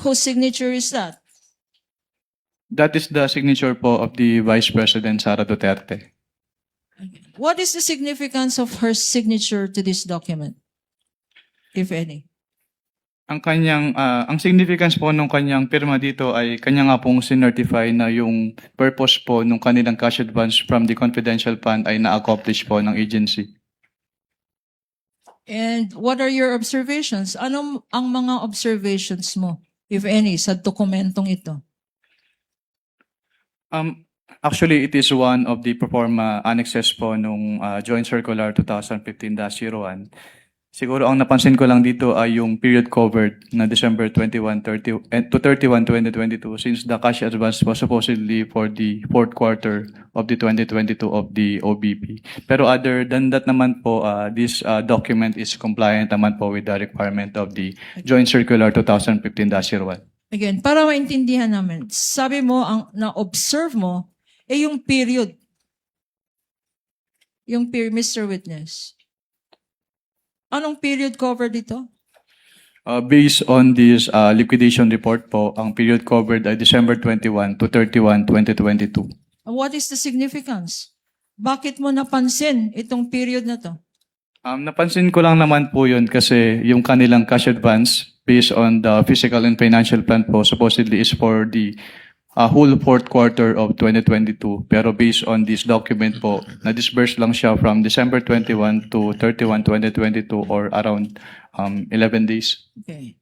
Whose signature is that? That is the signature po of the Vice President Sara Duterte. What is the significance of her signature to this document, if any? Ang significance po nung kanyang pirma dito ay kanya nga pong sinertify na yung purpose po nung kanilang cash advance from the confidential fund ay na-accomplish po ng agency. And what are your observations? Anong ang mga observations mo, if any, sa dokumentong ito? Actually, it is one of the proforma annexes po nung Joint Circular 2015-01. Siguro ang napansin ko lang dito ay yung period covered na December 21 to 31, 2022 since the cash advance was supposedly for the fourth quarter of the 2022 of the OBP. Pero other than that naman po, this document is compliant naman po with the requirement of the Joint Circular 2015-01. Again, para maintindihan namin, sabi mo, ang na-observe mo, yung period. Yung period, Mr. Witness. Anong period covered dito? Based on this liquidation report po, ang period covered ay December 21 to 31, 2022. What is the significance? Bakit mo napansin itong period na to? Napansin ko lang naman po yun kasi yung kanilang cash advance based on the physical and financial plan po supposedly is for the whole fourth quarter of 2022. Pero based on this document po, na-disburse lang siya from December 21 to 31, 2022 or around 11 days. Okay.